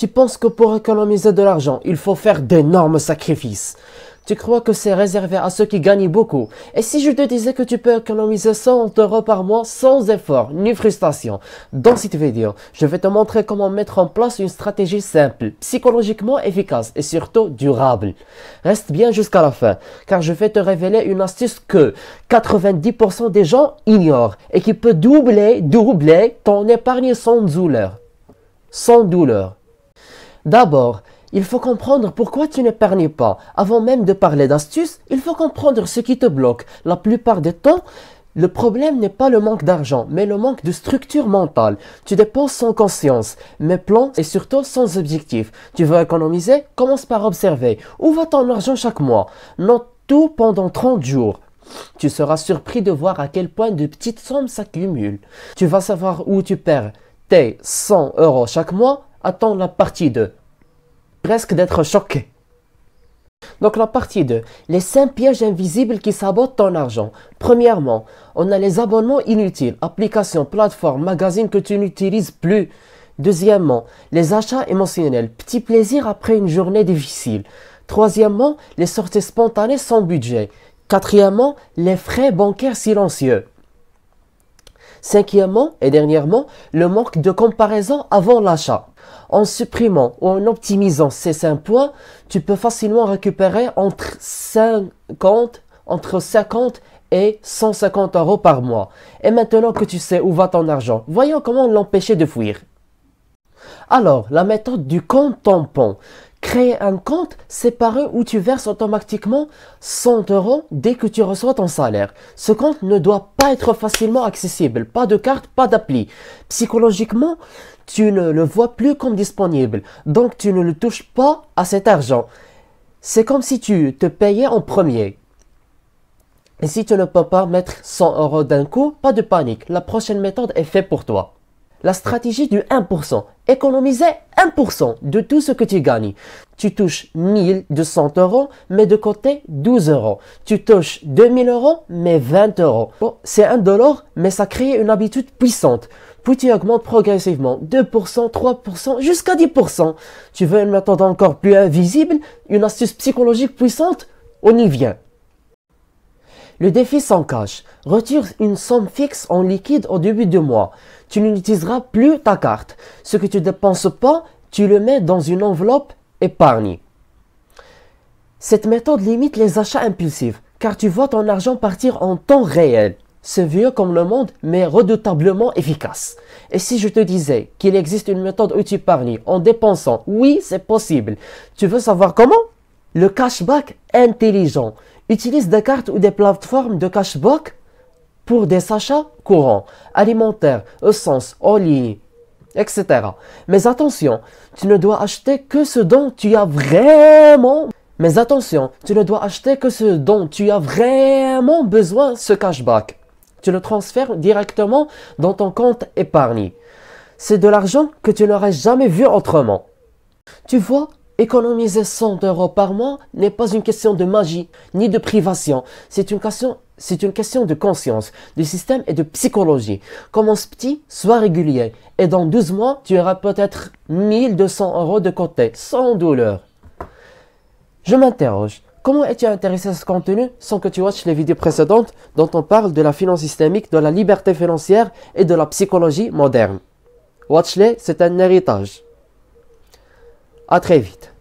Tu penses que pour économiser de l'argent, il faut faire d'énormes sacrifices. Tu crois que c'est réservé à ceux qui gagnent beaucoup. Et si je te disais que tu peux économiser 100 euros par mois sans effort ni frustration? Dans cette vidéo, je vais te montrer comment mettre en place une stratégie simple, psychologiquement efficace et surtout durable. Reste bien jusqu'à la fin, car je vais te révéler une astuce que 90% des gens ignorent et qui peut doubler ton épargne sans douleur. Sans douleur. D'abord, il faut comprendre pourquoi tu n'épargnes pas. Avant même de parler d'astuces, il faut comprendre ce qui te bloque. La plupart du temps, le problème n'est pas le manque d'argent, mais le manque de structure mentale. Tu dépenses sans conscience, mais plans et surtout sans objectif. Tu veux économiser? Commence par observer. Où va ton argent chaque mois? Note tout pendant 30 jours. Tu seras surpris de voir à quel point de petites sommes s'accumulent. Tu vas savoir où tu perds tes 100 euros chaque mois. Attends la partie 2. Presque d'être choqué. Donc la partie 2, les 5 pièges invisibles qui sabotent ton argent. Premièrement, on a les abonnements inutiles, applications, plateformes, magazines que tu n'utilises plus. Deuxièmement, les achats émotionnels, petits plaisirs après une journée difficile. Troisièmement, les sorties spontanées sans budget. Quatrièmement, les frais bancaires silencieux. Cinquièmement et dernièrement, le manque de comparaison avant l'achat. En supprimant ou en optimisant ces 5 points, tu peux facilement récupérer entre 50 et 150 euros par mois. Et maintenant que tu sais où va ton argent, voyons comment l'empêcher de fuir. Alors, la méthode du compte tampon. Créer un compte séparé où tu verses automatiquement 100 euros dès que tu reçois ton salaire. Ce compte ne doit pas être facilement accessible. Pas de carte, pas d'appli. Psychologiquement, tu ne le vois plus comme disponible. Donc, tu ne le touches pas à cet argent. C'est comme si tu te payais en premier. Et si tu ne peux pas mettre 100 euros d'un coup, pas de panique. La prochaine méthode est faite pour toi. La stratégie du 1%. Économiser 1% de tout ce que tu gagnes. Tu touches 1200 euros, mets de côté 12 euros. Tu touches 2000 euros, mets 20 euros. Bon, c'est $1, mais ça crée une habitude puissante. Puis tu augmentes progressivement 2%, 3%, jusqu'à 10%. Tu veux une méthode encore plus invisible, une astuce psychologique puissante? On y vient. Le défi sans cash. Retire une somme fixe en liquide au début du mois. Tu n'utiliseras plus ta carte. Ce que tu ne dépenses pas, tu le mets dans une enveloppe épargne. Cette méthode limite les achats impulsifs, car tu vois ton argent partir en temps réel. C'est vieux comme le monde, mais redoutablement efficace. Et si je te disais qu'il existe une méthode où tu épargnes en dépensant, oui, c'est possible. Tu veux savoir comment? Le cashback intelligent. Utilise des cartes ou des plateformes de cashback pour des achats courants, alimentaires, essence, en ligne, etc. Mais attention, tu ne dois acheter que ce dont tu as vraiment... besoin, ce cashback. Tu le transfères directement dans ton compte épargne. C'est de l'argent que tu n'aurais jamais vu autrement. Tu vois, économiser 100 euros par mois n'est pas une question de magie, ni de privation. C'est une question de conscience, de système et de psychologie. Commence petit, sois régulier. Et dans 12 mois, tu auras peut-être 1200 euros de côté, sans douleur. Je m'interroge. Comment es-tu intéressé à ce contenu sans que tu watches les vidéos précédentes dont on parle de la finance systémique, de la liberté financière et de la psychologie moderne? Watch-les, c'est un héritage. À très vite.